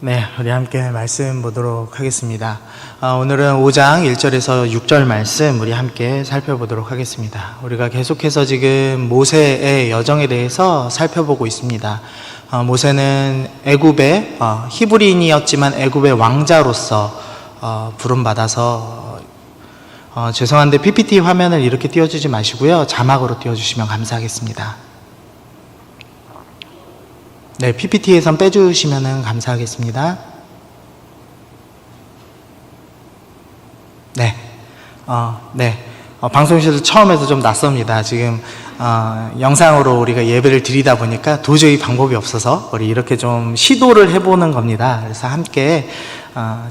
네, 우리 함께 말씀 보도록 하겠습니다. 오늘은 5장 1절에서 6절 말씀 우리 함께 살펴보도록 하겠습니다. 우리가 계속해서 지금 모세의 여정에 대해서 살펴보고 있습니다. 모세는 애굽의 히브리인이었지만 애굽의 왕자로서 부름받아서 죄송한데 PPT 화면을 이렇게 띄워주지 마시고요. 자막으로 띄워주시면 감사하겠습니다. 네, PPT에선 빼주시면 감사하겠습니다. 네, 방송실에서 처음에서 좀 낯섭니다. 지금 영상으로 우리가 예배를 드리다 보니까 도저히 방법이 없어서 우리 이렇게 좀 시도를 해보는 겁니다. 그래서 함께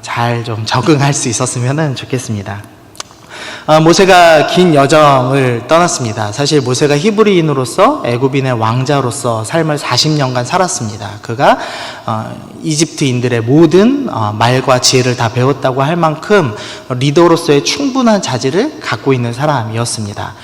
잘 좀 적응할 수 있었으면 좋겠습니다. 모세가 긴 여정을 떠났습니다. 사실 모세가 히브리인으로서 애굽인의 왕자로서 삶을 40년간 살았습니다. 그가 이집트인들의 모든 말과 지혜를 다 배웠다고 할 만큼 리더로서의 충분한 자질을 갖고 있는 사람이었습니다.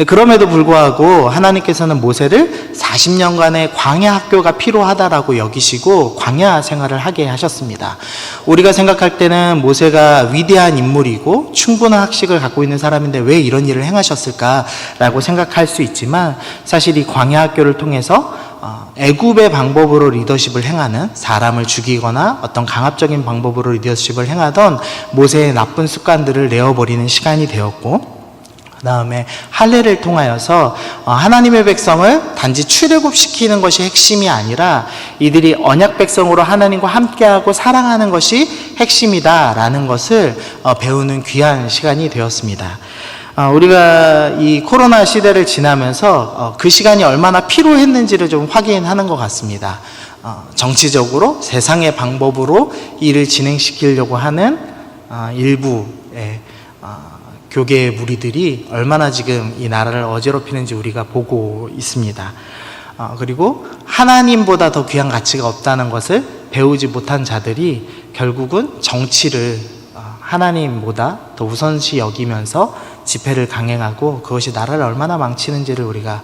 그럼에도 불구하고 하나님께서는 모세를 40년간의 광야 학교가 필요하다라고 여기시고 광야 생활을 하게 하셨습니다. 우리가 생각할 때는 모세가 위대한 인물이고 충분한 학식을 갖고 있는 사람인데 왜 이런 일을 행하셨을까라고 생각할 수 있지만, 사실 이 광야 학교를 통해서 애굽의 방법으로 리더십을 행하는, 사람을 죽이거나 어떤 강압적인 방법으로 리더십을 행하던 모세의 나쁜 습관들을 내어버리는 시간이 되었고, 그 다음에 할례를 통하여서 하나님의 백성을 단지 출애굽시키는 것이 핵심이 아니라 이들이 언약 백성으로 하나님과 함께하고 사랑하는 것이 핵심이다라는 것을 배우는 귀한 시간이 되었습니다. 우리가 이 코로나 시대를 지나면서 그 시간이 얼마나 필요했는지를 좀 확인하는 것 같습니다. 정치적으로 세상의 방법으로 일을 진행시키려고 하는 일부의 교계의 무리들이 얼마나 지금 이 나라를 어지럽히는지 우리가 보고 있습니다. 그리고 하나님보다 더 귀한 가치가 없다는 것을 배우지 못한 자들이 결국은 정치를 하나님보다 더 우선시 여기면서 집회를 강행하고 그것이 나라를 얼마나 망치는지를 우리가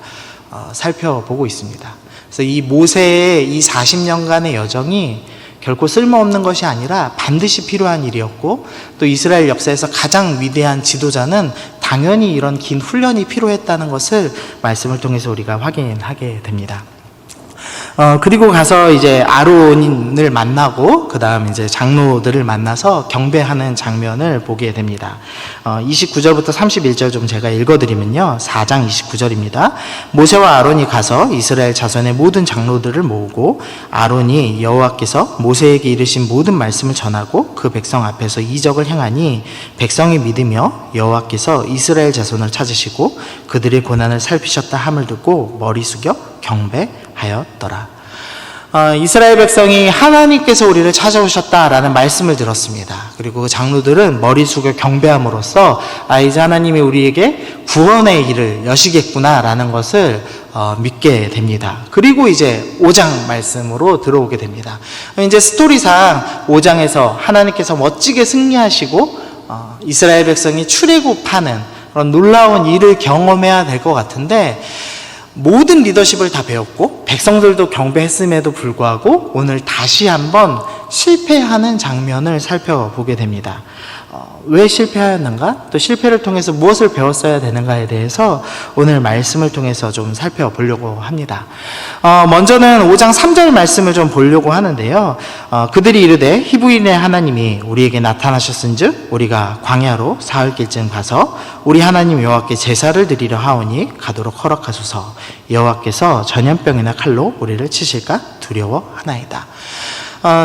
살펴보고 있습니다. 그래서 이 모세의 이 40년간의 여정이 결코 쓸모없는 것이 아니라 반드시 필요한 일이었고, 또 이스라엘 역사에서 가장 위대한 지도자는 당연히 이런 긴 훈련이 필요했다는 것을 말씀을 통해서 우리가 확인하게 됩니다. 그리고 가서 이제 아론을 만나고 그 다음 이제 장로들을 만나서 경배하는 장면을 보게 됩니다. 29절부터 31절 좀 제가 읽어드리면요, 4장 29절입니다. 모세와 아론이 가서 이스라엘 자손의 모든 장로들을 모으고 아론이 여호와께서 모세에게 이르신 모든 말씀을 전하고 그 백성 앞에서 이적을 행하니 백성이 믿으며 여호와께서 이스라엘 자손을 찾으시고 그들의 고난을 살피셨다 함을 듣고 머리 숙여 경배하였더라. 이스라엘 백성이 하나님께서 우리를 찾아오셨다라는 말씀을 들었습니다. 그리고 그 장로들은 머리 숙여 경배함으로써 이제 하나님이 우리에게 구원의 일을 여시겠구나라는 것을 믿게 됩니다. 그리고 이제 5장 말씀으로 들어오게 됩니다. 이제 스토리상 5장에서 하나님께서 멋지게 승리하시고 이스라엘 백성이 출애굽하는 그런 놀라운 일을 경험해야 될 것 같은데, 모든 리더십을 다 배웠고 백성들도 경배했음에도 불구하고 오늘 다시 한번 실패하는 장면을 살펴보게 됩니다. 왜 실패하였는가? 또 실패를 통해서 무엇을 배웠어야 되는가에 대해서 오늘 말씀을 통해서 좀 살펴보려고 합니다. 먼저는 5장 3절 말씀을 좀 보려고 하는데요. 그들이 이르되 히브리인의 하나님이 우리에게 나타나셨은즉 우리가 광야로 사흘길쯤 가서 우리 하나님 여호와께 제사를 드리려 하오니 가도록 허락하소서. 여호와께서 전염병이나 칼로 우리를 치실까 두려워하나이다.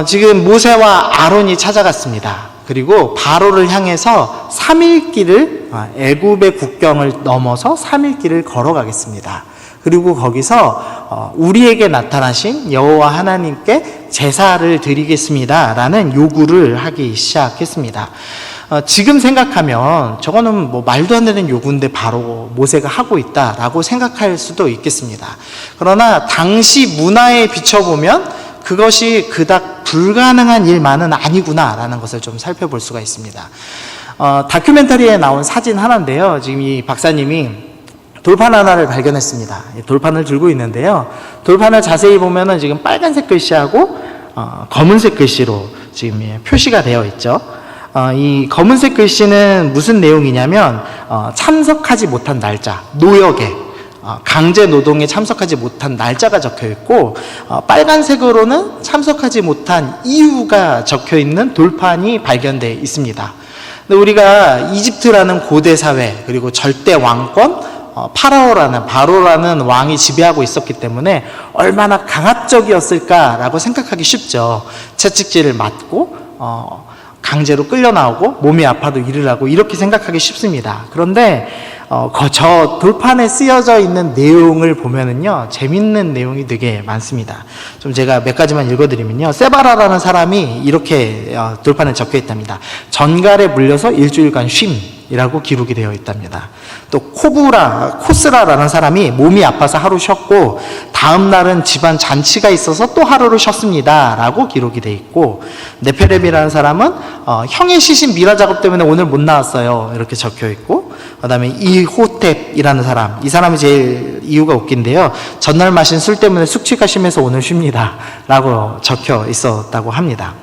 지금 모세와 아론이 찾아갔습니다. 그리고 바로를 향해서 3일 길을, 애굽의 국경을 넘어서 3일 길을 걸어가겠습니다. 그리고 거기서 우리에게 나타나신 여호와 하나님께 제사를 드리겠습니다 라는 요구를 하기 시작했습니다. 지금 생각하면 저거는 뭐 말도 안 되는 요구인데 바로 모세가 하고 있다라고 생각할 수도 있겠습니다. 그러나 당시 문화에 비춰보면 그것이 그닥 불가능한 일만은 아니구나라는 것을 좀 살펴볼 수가 있습니다. 다큐멘터리에 나온 사진 하나인데요. 지금 이 박사님이 돌판 하나를 발견했습니다. 돌판을 들고 있는데요. 돌판을 자세히 보면은 지금 빨간색 글씨하고 검은색 글씨로 지금 표시가 되어 있죠. 이 검은색 글씨는 무슨 내용이냐면 참석하지 못한 날짜, 노역에 강제 노동에 참석하지 못한 날짜가 적혀 있고, 빨간색으로는 참석하지 못한 이유가 적혀 있는 돌판이 발견되어 있습니다. 근데 우리가 이집트라는 고대 사회, 그리고 절대 왕권, 바로라는 왕이 지배하고 있었기 때문에 얼마나 강압적이었을까라고 생각하기 쉽죠. 채찍질을 맞고 강제로 끌려 나오고 몸이 아파도 일을 하고 이렇게 생각하기 쉽습니다. 그런데 저 돌판에 쓰여져 있는 내용을 보면은요, 재밌는 내용이 되게 많습니다. 좀 제가 몇 가지만 읽어드리면요, 세바라라는 사람이 이렇게 돌판에 적혀 있답니다. 전갈에 물려서 일주일간 쉼이라고 기록이 되어 있답니다. 또 코스라라는 사람이 몸이 아파서 하루 쉬었고 다음 날은 집안 잔치가 있어서 또 하루를 쉬었습니다 라고 기록이 되어 있고, 네페렘이라는 사람은 형의 시신 미라 작업 때문에 오늘 못 나왔어요 이렇게 적혀 있고, 그 다음에 이호텝이라는 사람, 이 사람이 제일 이유가 웃긴데요, 전날 마신 술 때문에 숙취가 심해서 오늘 쉽니다 라고 적혀 있었다고 합니다.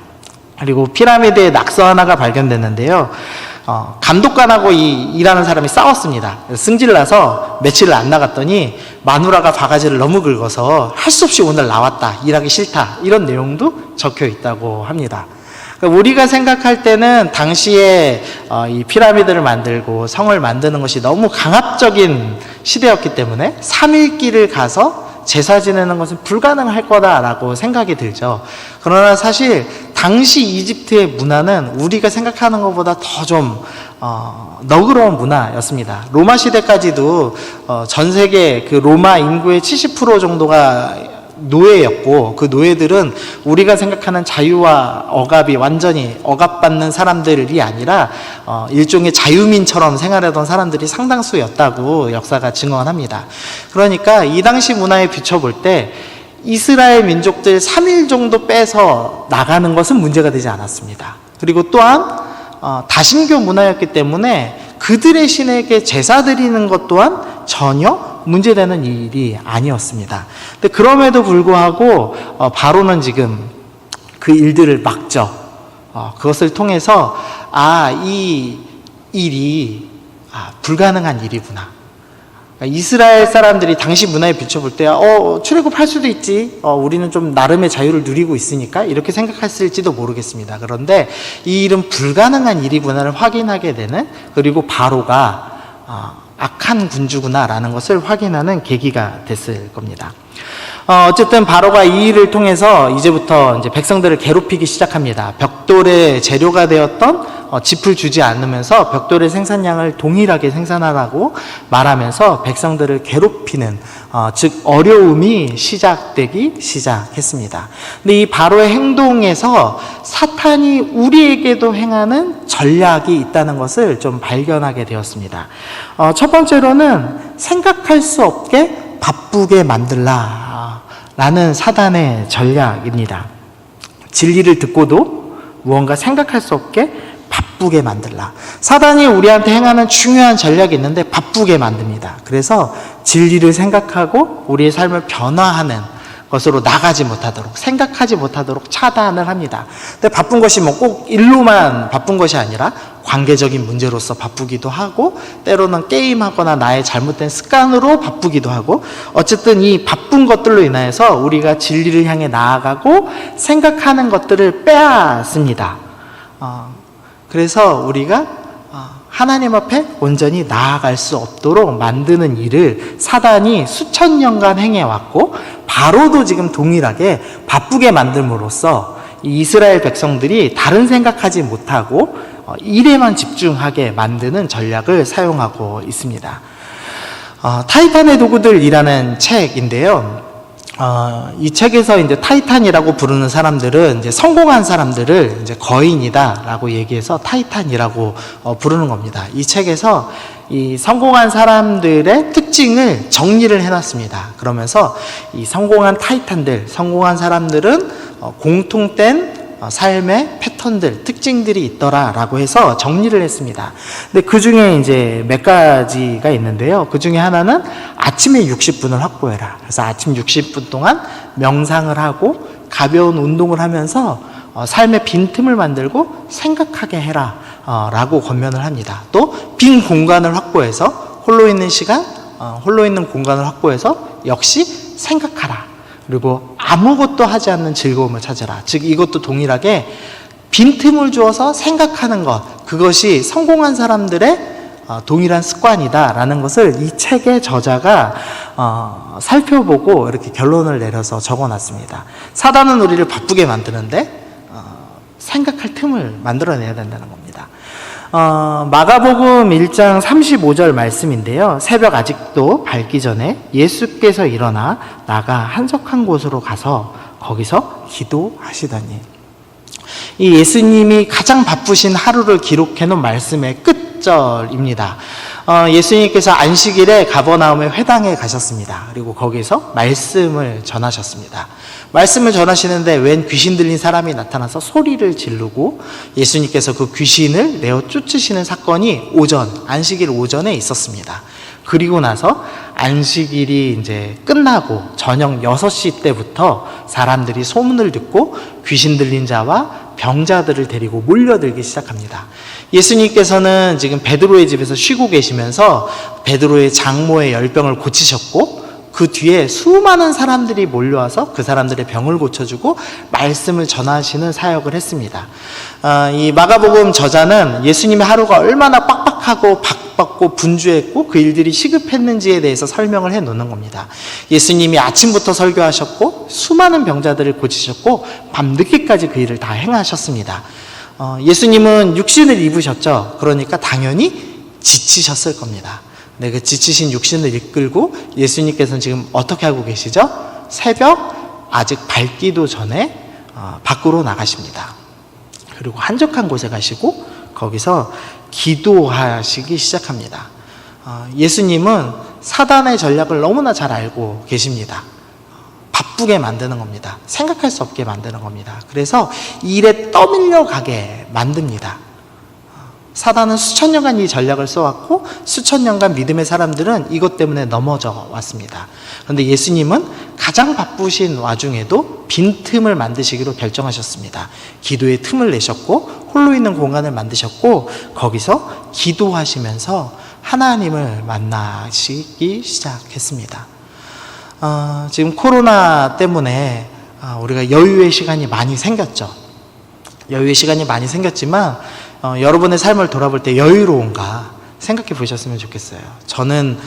그리고 피라미드에 낙서 하나가 발견됐는데요, 감독관하고 일하는 사람이 싸웠습니다. 승질나서 며칠을 안 나갔더니 마누라가 바가지를 너무 긁어서 할 수 없이 오늘 나왔다, 일하기 싫다, 이런 내용도 적혀 있다고 합니다. 그러니까 우리가 생각할 때는 당시에 이 피라미드를 만들고 성을 만드는 것이 너무 강압적인 시대였기 때문에 3일길을 가서 제사 지내는 것은 불가능할 거다라고 생각이 들죠. 그러나 사실 당시 이집트의 문화는 우리가 생각하는 것보다 더 좀 너그러운 문화였습니다. 로마 시대까지도 전 세계 그 로마 인구의 70% 정도가 노예였고, 그 노예들은 우리가 생각하는 자유와 억압이 완전히 억압받는 사람들이 아니라 일종의 자유민처럼 생활하던 사람들이 상당수였다고 역사가 증언합니다. 그러니까 이 당시 문화에 비춰볼 때 이스라엘 민족들 3일 정도 빼서 나가는 것은 문제가 되지 않았습니다. 그리고 또한 다신교 문화였기 때문에 그들의 신에게 제사 드리는 것 또한 전혀 문제되는 일이 아니었습니다. 근데 그럼에도 불구하고 바로는 지금 그 일들을 막죠. 그것을 통해서 이 일이 불가능한 일이구나. 이스라엘 사람들이 당시 문화에 비춰볼 때 출애굽할 수도 있지, 우리는 좀 나름의 자유를 누리고 있으니까 이렇게 생각했을지도 모르겠습니다. 그런데 이 일은 불가능한 일이구나를 확인하게 되는, 그리고 바로가 악한 군주구나라는 것을 확인하는 계기가 됐을 겁니다. 어쨌든 바로가 이 일을 통해서 이제부터 이제 백성들을 괴롭히기 시작합니다. 벽돌의 재료가 되었던 짚을 주지 않으면서 벽돌의 생산량을 동일하게 생산하라고 말하면서 백성들을 괴롭히는, 즉 어려움이 시작되기 시작했습니다. 근데 이 바로의 행동에서 사탄이 우리에게도 행하는 전략이 있다는 것을 좀 발견하게 되었습니다. 첫 번째로는 생각할 수 없게 바쁘게 만들라 라는 사단의 전략입니다. 진리를 듣고도 무언가 생각할 수 없게 바쁘게 만들라. 사단이 우리한테 행하는 중요한 전략이 있는데 바쁘게 만듭니다. 그래서 진리를 생각하고 우리의 삶을 변화하는 것으로 나가지 못하도록, 생각하지 못하도록 차단을 합니다. 근데 바쁜 것이 꼭 일로만 바쁜 것이 아니라 관계적인 문제로서 바쁘기도 하고, 때로는 게임하거나 나의 잘못된 습관으로 바쁘기도 하고, 어쨌든 이 바쁜 것들로 인하여서 우리가 진리를 향해 나아가고 생각하는 것들을 빼앗습니다. 그래서 우리가 하나님 앞에 온전히 나아갈 수 없도록 만드는 일을 사단이 수천 년간 행해왔고, 바로도 지금 동일하게 바쁘게 만듦으로써 이스라엘 백성들이 다른 생각하지 못하고 일에만 집중하게 만드는 전략을 사용하고 있습니다. 타이탄의 도구들이라는 책인데요. 이 책에서 이제 타이탄이라고 부르는 사람들은 이제 성공한 사람들을 이제 거인이다라고 얘기해서 타이탄이라고 부르는 겁니다. 이 책에서 이 성공한 사람들의 특징을 정리를 해놨습니다. 그러면서 이 성공한 타이탄들, 성공한 사람들은 공통된 삶의 패턴들, 특징들이 있더라라고 해서 정리를 했습니다. 근데 그 중에 이제 몇 가지가 있는데요. 그 중에 하나는 아침에 60분을 확보해라. 그래서 아침 60분 동안 명상을 하고 가벼운 운동을 하면서 삶의 빈틈을 만들고 생각하게 해라 라고 권면을 합니다. 또 빈 공간을 확보해서 홀로 있는 시간, 홀로 있는 공간을 확보해서 역시 생각하라. 그리고 아무것도 하지 않는 즐거움을 찾아라. 즉 이것도 동일하게 빈틈을 주어서 생각하는 것, 그것이 성공한 사람들의 동일한 습관이다라는 것을 이 책의 저자가 살펴보고 이렇게 결론을 내려서 적어놨습니다. 사단은 우리를 바쁘게 만드는데 생각할 틈을 만들어내야 된다는 겁니다. 마가복음 1장 35절 말씀인데요. 새벽 아직도 밝기 전에 예수께서 일어나 나가 한적한 곳으로 가서 거기서 기도하시더니, 이 예수님이 가장 바쁘신 하루를 기록해 놓은 말씀의 끝절입니다. 예수님께서 안식일에 가버나움의 회당에 가셨습니다. 그리고 거기서 말씀을 전하셨습니다. 말씀을 전하시는데 웬 귀신 들린 사람이 나타나서 소리를 지르고 예수님께서 그 귀신을 내어 쫓으시는 사건이 안식일 오전에 있었습니다. 그리고 나서 안식일이 이제 끝나고 저녁 6시 때부터 사람들이 소문을 듣고 귀신 들린 자와 병자들을 데리고 몰려들기 시작합니다. 예수님께서는 지금 베드로의 집에서 쉬고 계시면서 베드로의 장모의 열병을 고치셨고, 그 뒤에 수많은 사람들이 몰려와서 그 사람들의 병을 고쳐주고 말씀을 전하시는 사역을 했습니다. 이 마가복음 저자는 예수님의 하루가 얼마나 빡빡하고 바빴고 분주했고 그 일들이 시급했는지에 대해서 설명을 해놓는 겁니다. 예수님이 아침부터 설교하셨고 수많은 병자들을 고치셨고 밤늦게까지 그 일을 다 행하셨습니다. 예수님은 육신을 입으셨죠. 그러니까 당연히 지치셨을 겁니다. 네, 그 지치신 육신을 이끌고 예수님께서는 지금 어떻게 하고 계시죠? 새벽 아직 밝기도 전에 밖으로 나가십니다. 그리고 한적한 곳에 가시고 거기서 기도하시기 시작합니다. 예수님은 사단의 전략을 너무나 잘 알고 계십니다. 바쁘게 만드는 겁니다. 생각할 수 없게 만드는 겁니다. 그래서 일에 떠밀려 가게 만듭니다. 사단은 수천 년간 이 전략을 써왔고 수천 년간 믿음의 사람들은 이것 때문에 넘어져 왔습니다. 그런데 예수님은 가장 바쁘신 와중에도 빈틈을 만드시기로 결정하셨습니다. 기도의 틈을 내셨고 홀로 있는 공간을 만드셨고 거기서 기도하시면서 하나님을 만나시기 시작했습니다. 지금 코로나 때문에 우리가 여유의 시간이 많이 생겼죠. 여유의 시간이 많이 생겼지만 여러분의 삶을 돌아볼 때 여유로운가 생각해 보셨으면 좋겠어요. 저는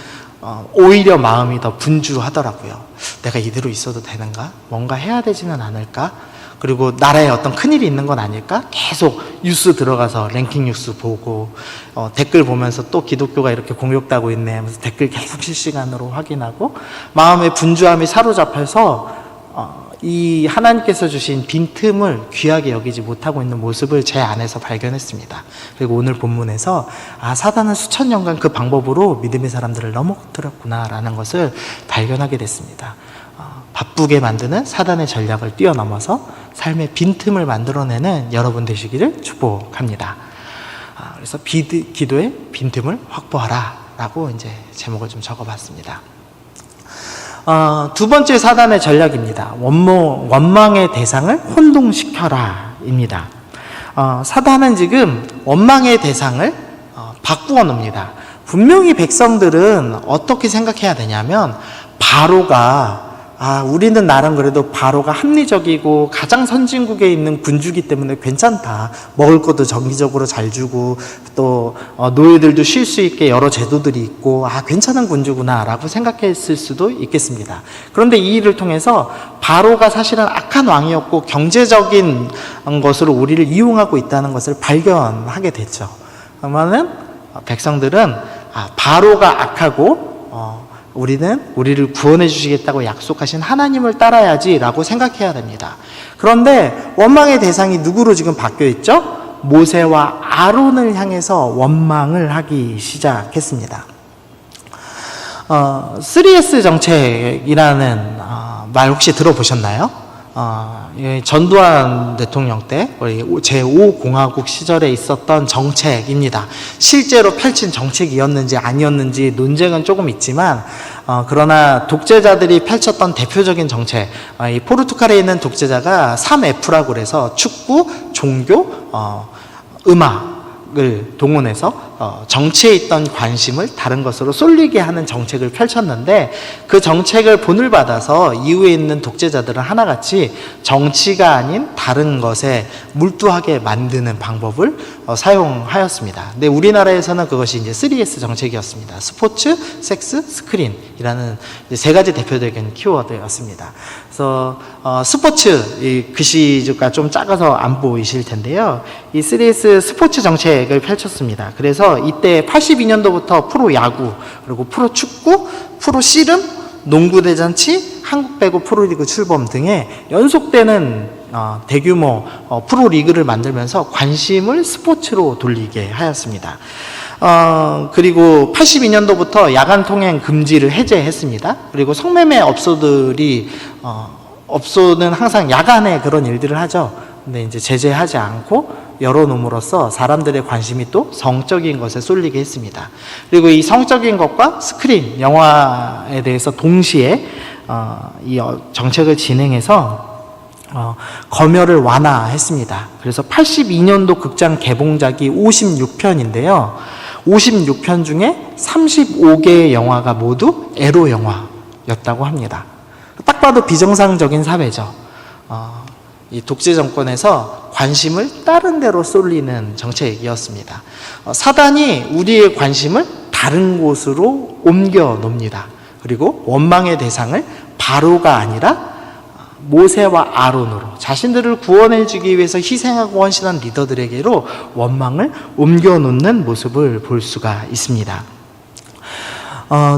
오히려 마음이 더 분주하더라고요. 내가 이대로 있어도 되는가? 뭔가 해야 되지는 않을까? 그리고 나라에 어떤 큰일이 있는 건 아닐까? 계속 뉴스 들어가서 랭킹 뉴스 보고 댓글 보면서 또 기독교가 이렇게 공격당하고 있네 하면서 댓글 계속 실시간으로 확인하고 마음의 분주함이 사로잡혀서 이 하나님께서 주신 빈틈을 귀하게 여기지 못하고 있는 모습을 제 안에서 발견했습니다. 그리고 오늘 본문에서 사단은 수천 년간 그 방법으로 믿음의 사람들을 넘어뜨렸구나라는 것을 발견하게 됐습니다. 바쁘게 만드는 사단의 전략을 뛰어넘어서 삶의 빈틈을 만들어내는 여러분 되시기를 축복합니다. 그래서 기도의 빈틈을 확보하라 라고 이제 제목을 좀 적어봤습니다. 두 번째 사단의 전략입니다. 원망의 대상을 혼동시켜라 입니다. 사단은 지금 원망의 대상을 바꾸어 놓습니다. 분명히 백성들은 어떻게 생각해야 되냐면 바로가 우리는 나름 그래도 바로가 합리적이고 가장 선진국에 있는 군주기 때문에 괜찮다. 먹을 것도 정기적으로 잘 주고 또 노예들도 쉴 수 있게 여러 제도들이 있고 괜찮은 군주구나 라고 생각했을 수도 있겠습니다. 그런데 이 일을 통해서 바로가 사실은 악한 왕이었고 경제적인 것으로 우리를 이용하고 있다는 것을 발견하게 됐죠. 그러면은 백성들은 바로가 악하고 우리를 구원해 주시겠다고 약속하신 하나님을 따라야지 라고 생각해야 됩니다. 그런데 원망의 대상이 누구로 지금 바뀌어 있죠? 모세와 아론을 향해서 원망을 하기 시작했습니다. 3S 정책이라는 말 혹시 들어보셨나요? 전두환 대통령 때 제5공화국 시절에 있었던 정책입니다. 실제로 펼친 정책이었는지 아니었는지 논쟁은 조금 있지만 그러나 독재자들이 펼쳤던 대표적인 정책, 이 포르투갈에 있는 독재자가 3F라고 그래서 축구, 종교, 음악을 동원해서 정치에 있던 관심을 다른 것으로 쏠리게 하는 정책을 펼쳤는데, 그 정책을 본을 받아서 이후에 있는 독재자들은 하나같이 정치가 아닌 다른 것에 몰두하게 만드는 방법을 사용하였습니다. 근데 우리나라에서는 그것이 이제 3S 정책이었습니다. 스포츠, 섹스, 스크린이라는 세 가지 대표적인 키워드였습니다. 그래서 스포츠, 이 글씨가 좀 작아서 안 보이실 텐데요. 이 3S 스포츠 정책을 펼쳤습니다. 그래서 이때 82년도부터 프로야구, 그리고 프로축구, 프로씨름, 농구대잔치, 한국배구 프로리그 출범 등의 연속되는 대규모 프로리그를 만들면서 관심을 스포츠로 돌리게 하였습니다. 그리고 82년도부터 야간 통행 금지를 해제했습니다. 그리고 성매매 업소는 항상 야간에 그런 일들을 하죠. 근데 이제 제재하지 않고 열어놓음으로써 사람들의 관심이 또 성적인 것에 쏠리게 했습니다. 그리고 이 성적인 것과 스크린, 영화에 대해서 동시에 이 정책을 진행해서 검열을 완화했습니다. 그래서 82년도 극장 개봉작이 56편인데요. 56편 중에 35개의 영화가 모두 에로 영화였다고 합니다. 딱 봐도 비정상적인 사회죠. 이 독재 정권에서 관심을 다른 데로 쏠리는 정책이었습니다. 사단이 우리의 관심을 다른 곳으로 옮겨 놓습니다. 그리고 원망의 대상을 바로가 아니라 모세와 아론으로, 자신들을 구원해 주기 위해서 희생하고 헌신한 리더들에게로 원망을 옮겨 놓는 모습을 볼 수가 있습니다.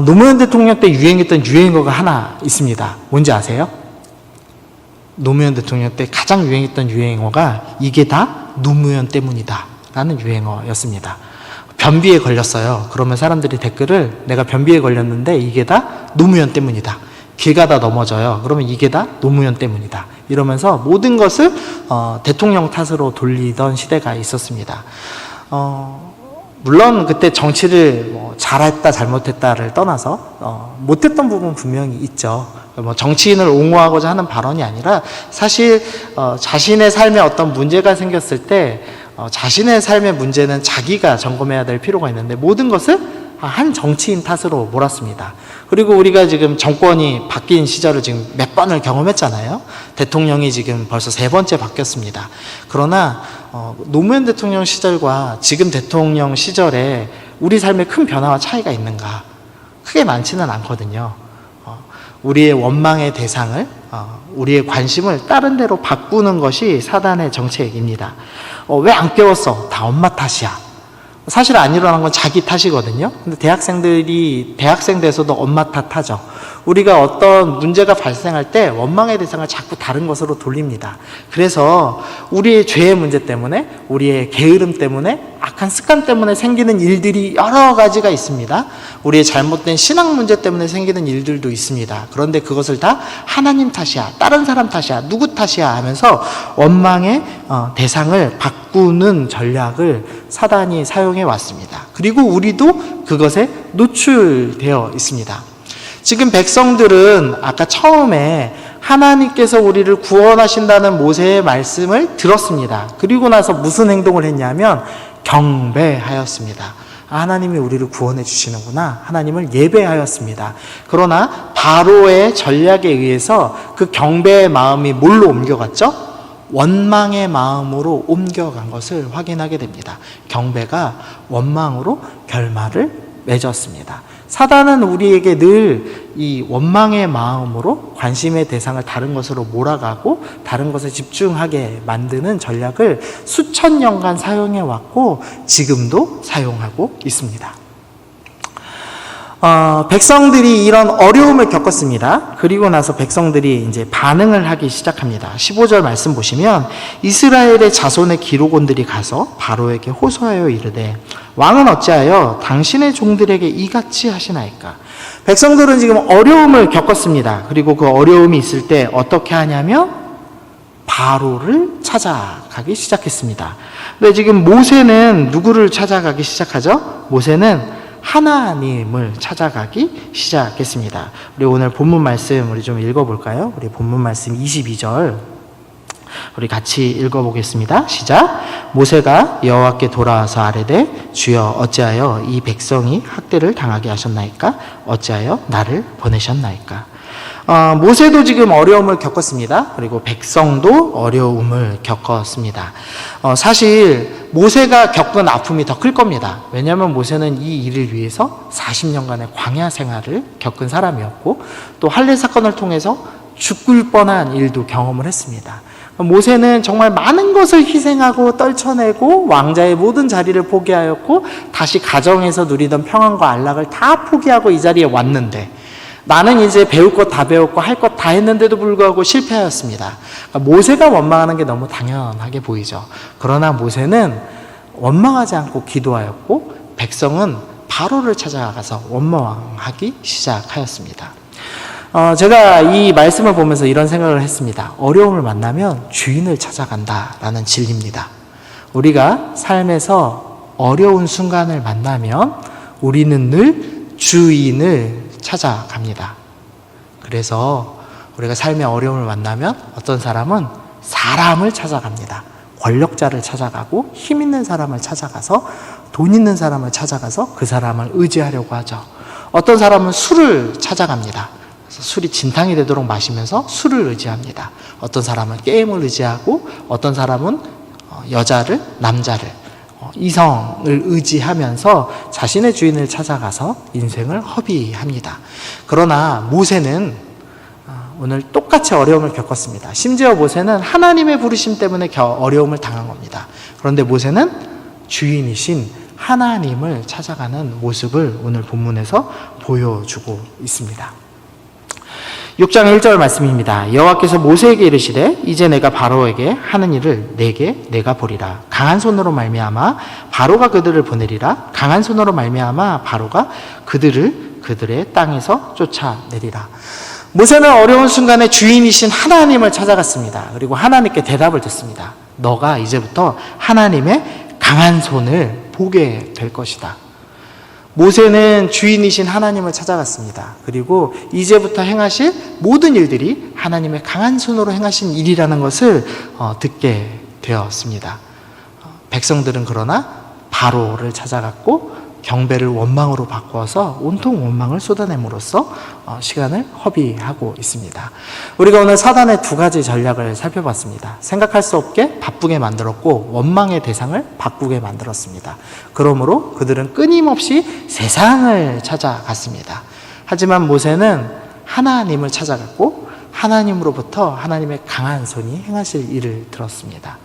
노무현 대통령 때 유행했던 유행어가 하나 있습니다. 뭔지 아세요? 노무현 대통령 때 가장 유행했던 유행어가 이게 다 노무현 때문이다 라는 유행어였습니다. 변비에 걸렸어요. 그러면 사람들이 댓글을, 내가 변비에 걸렸는데 이게 다 노무현 때문이다, 길 가다 넘어져요. 그러면 이게 다 노무현 때문이다, 이러면서 모든 것을 대통령 탓으로 돌리던 시대가 있었습니다. 물론 그때 정치를 잘했다 잘못했다를 떠나서 못했던 부분 분명히 있죠. 정치인을 옹호하고자 하는 발언이 아니라, 사실 자신의 삶에 어떤 문제가 생겼을 때 자신의 삶의 문제는 자기가 점검해야 될 필요가 있는데 모든 것을 한 정치인 탓으로 몰았습니다. 그리고 우리가 지금 정권이 바뀐 시절을 지금 몇 번을 경험했잖아요. 대통령이 지금 벌써 3번째 바뀌었습니다. 그러나 노무현 대통령 시절과 지금 대통령 시절에 우리 삶에 큰 변화와 차이가 있는가? 크게 많지는 않거든요. 우리의 원망의 대상을, 우리의 관심을 다른 데로 바꾸는 것이 사단의 정책입니다. 왜 안 깨웠어? 다 엄마 탓이야. 사실 안 일어난 건 자기 탓이거든요. 근데 대학생 돼서도 엄마 탓하죠. 우리가 어떤 문제가 발생할 때 원망의 대상을 자꾸 다른 것으로 돌립니다. 그래서 우리의 죄의 문제 때문에, 우리의 게으름 때문에, 악한 습관 때문에 생기는 일들이 여러 가지가 있습니다. 우리의 잘못된 신앙 문제 때문에 생기는 일들도 있습니다. 그런데 그것을 다 하나님 탓이야, 다른 사람 탓이야, 누구 탓이야 하면서 원망의 대상을 바꾸는 전략을 사단이 사용해 왔습니다. 그리고 우리도 그것에 노출되어 있습니다. 지금 백성들은 아까 처음에 하나님께서 우리를 구원하신다는 모세의 말씀을 들었습니다. 그리고 나서 무슨 행동을 했냐면 경배하였습니다. 하나님이 우리를 구원해 주시는구나, 하나님을 예배하였습니다. 그러나 바로의 전략에 의해서 그 경배의 마음이 뭘로 옮겨갔죠? 원망의 마음으로 옮겨간 것을 확인하게 됩니다. 경배가 원망으로 결말을 맺었습니다. 사단은 우리에게 늘 이 원망의 마음으로 관심의 대상을 다른 것으로 몰아가고 다른 것에 집중하게 만드는 전략을 수천 년간 사용해 왔고 지금도 사용하고 있습니다. 백성들이 이런 어려움을 겪었습니다. 그리고 나서 백성들이 이제 반응을 하기 시작합니다. 15절 말씀 보시면, 이스라엘의 자손의 기록원들이 가서 바로에게 호소하여 이르되, 왕은 어찌하여 당신의 종들에게 이같이 하시나이까? 백성들은 지금 어려움을 겪었습니다. 그리고 그 어려움이 있을 때 어떻게 하냐면 바로를 찾아가기 시작했습니다. 근데 지금 모세는 누구를 찾아가기 시작하죠? 모세는 하나님을 찾아가기 시작했습니다. 우리 오늘 본문 말씀 우리 좀 읽어볼까요? 우리 본문 말씀 22절 우리 같이 읽어보겠습니다. 시작. 모세가 여호와께 돌아와서 아뢰되 주여 어찌하여 이 백성이 학대를 당하게 하셨나이까? 어찌하여 나를 보내셨나이까? 모세도 지금 어려움을 겪었습니다. 그리고 백성도 어려움을 겪었습니다. 사실 모세가 겪은 아픔이 더 클 겁니다. 왜냐하면 모세는 이 일을 위해서 40년간의 광야 생활을 겪은 사람이었고 또 할례 사건을 통해서 죽을 뻔한 일도 경험을 했습니다. 모세는 정말 많은 것을 희생하고 떨쳐내고 왕자의 모든 자리를 포기하였고 다시 가정에서 누리던 평안과 안락을 다 포기하고 이 자리에 왔는데 나는 이제 배울 것 다 배웠고 할 것 다 했는데도 불구하고 실패하였습니다. 그러니까 모세가 원망하는 게 너무 당연하게 보이죠. 그러나 모세는 원망하지 않고 기도하였고 백성은 바로를 찾아가서 원망하기 시작하였습니다. 제가 이 말씀을 보면서 이런 생각을 했습니다. 어려움을 만나면 주인을 찾아간다라는 진리입니다. 우리가 삶에서 어려운 순간을 만나면 우리는 늘 주인을 찾아갑니다. 그래서 우리가 삶의 어려움을 만나면 어떤 사람은 사람을 찾아갑니다. 권력자를 찾아가고 힘 있는 사람을 찾아가서 돈 있는 사람을 찾아가서 그 사람을 의지하려고 하죠. 어떤 사람은 술을 찾아갑니다. 그래서 술이 진탕이 되도록 마시면서 술을 의지합니다. 어떤 사람은 게임을 의지하고 어떤 사람은 여자를, 남자를 이성을 의지하면서 자신의 주인을 찾아가서 인생을 허비합니다. 그러나 모세는 오늘 똑같이 어려움을 겪었습니다. 심지어 모세는 하나님의 부르심 때문에 어려움을 당한 겁니다. 그런데 모세는 주인이신 하나님을 찾아가는 모습을 오늘 본문에서 보여주고 있습니다. 6장 1절 말씀입니다. 여호와께서 모세에게 이르시되 이제 내가 바로에게 하는 일을 내가 보리라. 강한 손으로 말미암아 바로가 그들을 보내리라. 강한 손으로 말미암아 바로가 그들의 땅에서 쫓아내리라. 모세는 어려운 순간에 주인이신 하나님을 찾아갔습니다. 그리고 하나님께 대답을 듣습니다. 너가 이제부터 하나님의 강한 손을 보게 될 것이다. 모세는 주인이신 하나님을 찾아갔습니다. 그리고 이제부터 행하실 모든 일들이 하나님의 강한 손으로 행하신 일이라는 것을 듣게 되었습니다. 백성들은 그러나 바로를 찾아갔고 경배를 원망으로 바꾸어서 온통 원망을 쏟아냄으로써 시간을 허비하고 있습니다. 우리가 오늘 사단의 두 가지 전략을 살펴봤습니다. 생각할 수 없게 바쁘게 만들었고 원망의 대상을 바꾸게 만들었습니다. 그러므로 그들은 끊임없이 세상을 찾아갔습니다. 하지만 모세는 하나님을 찾아갔고 하나님으로부터 하나님의 강한 손이 행하실 일을 들었습니다.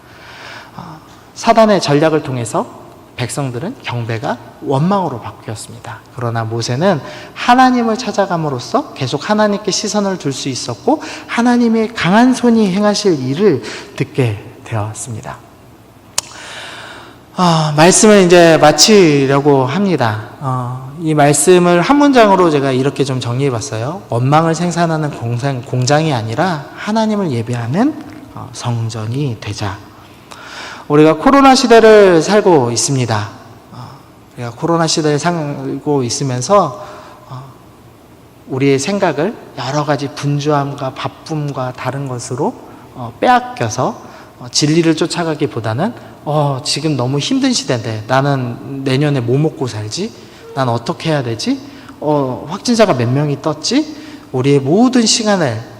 사단의 전략을 통해서 백성들은 경배가 원망으로 바뀌었습니다. 그러나 모세는 하나님을 찾아감으로써 계속 하나님께 시선을 둘 수 있었고 하나님의 강한 손이 행하실 일을 듣게 되었습니다. 말씀을 이제 마치려고 합니다. 이 말씀을 한 문장으로 제가 이렇게 좀 정리해 봤어요. 원망을 생산하는 공장이 아니라 하나님을 예배하는 성전이 되자. 우리가 코로나 시대를 살고 있습니다. 우리가 코로나 시대를 살고 있으면서 우리의 생각을 여러 가지 분주함과 바쁨과 다른 것으로 빼앗겨서 진리를 쫓아가기보다는 지금 너무 힘든 시대인데 나는 내년에 뭐 먹고 살지? 난 어떻게 해야 되지? 확진자가 몇 명이 떴지? 우리의 모든 시간을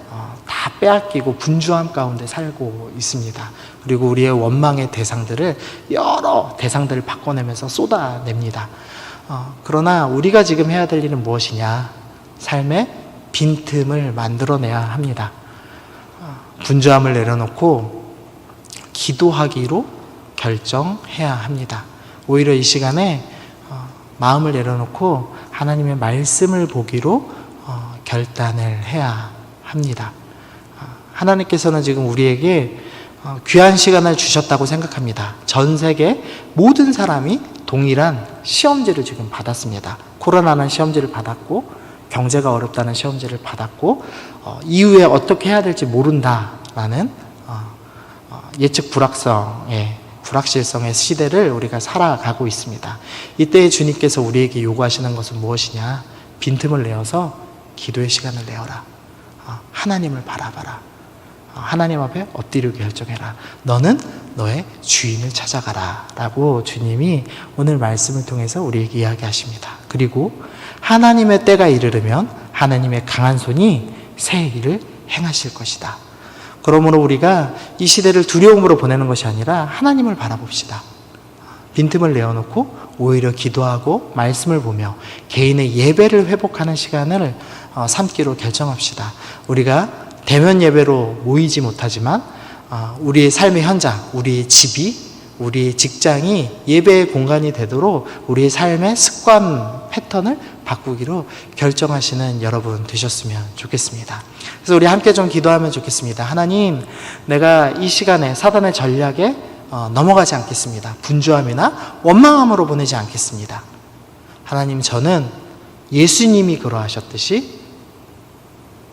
다 빼앗기고 분주함 가운데 살고 있습니다. 그리고 우리의 원망의 대상들을 여러 대상들을 바꿔내면서 쏟아냅니다. 그러나 우리가 지금 해야 될 일은 무엇이냐? 삶의 빈틈을 만들어내야 합니다. 분주함을 내려놓고 기도하기로 결정해야 합니다. 오히려 이 시간에 마음을 내려놓고 하나님의 말씀을 보기로 결단을 해야 합니다. 하나님께서는 지금 우리에게 귀한 시간을 주셨다고 생각합니다. 전 세계 모든 사람이 동일한 시험지를 지금 받았습니다. 코로나는 시험지를 받았고 경제가 어렵다는 시험지를 받았고 이후에 어떻게 해야 될지 모른다라는 예측 불확실성의 시대를 우리가 살아가고 있습니다. 이때 주님께서 우리에게 요구하시는 것은 무엇이냐? 빈틈을 내어서 기도의 시간을 내어라. 하나님을 바라봐라. 하나님 앞에 엎드리고 결정해라. 너는 너의 주인을 찾아가라 라고 주님이 오늘 말씀을 통해서 우리에게 이야기하십니다. 그리고 하나님의 때가 이르르면 하나님의 강한 손이 새 일을 행하실 것이다. 그러므로 우리가 이 시대를 두려움으로 보내는 것이 아니라 하나님을 바라봅시다. 빈틈을 내어놓고 오히려 기도하고 말씀을 보며 개인의 예배를 회복하는 시간을 삼기로 결정합시다. 우리가 대면 예배로 모이지 못하지만 우리의 삶의 현장, 우리 집이, 우리 직장이 예배의 공간이 되도록 우리의 삶의 습관 패턴을 바꾸기로 결정하시는 여러분 되셨으면 좋겠습니다. 그래서 우리 함께 좀 기도하면 좋겠습니다. 하나님, 내가 이 시간에 사단의 전략에 넘어가지 않겠습니다. 분주함이나 원망함으로 보내지 않겠습니다. 하나님, 저는 예수님이 그러하셨듯이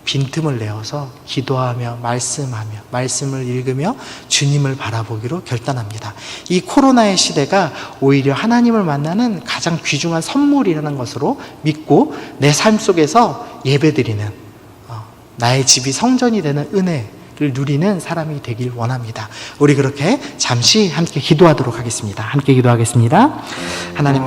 빈틈을 내어서 기도하며 말씀하며 말씀을 읽으며 주님을 바라보기로 결단합니다. 이 코로나의 시대가 오히려 하나님을 만나는 가장 귀중한 선물이라는 것으로 믿고 내 삶 속에서 예배드리는 나의 집이 성전이 되는 은혜를 누리는 사람이 되길 원합니다. 우리 그렇게 잠시 함께 기도하도록 하겠습니다. 함께 기도하겠습니다. 하나님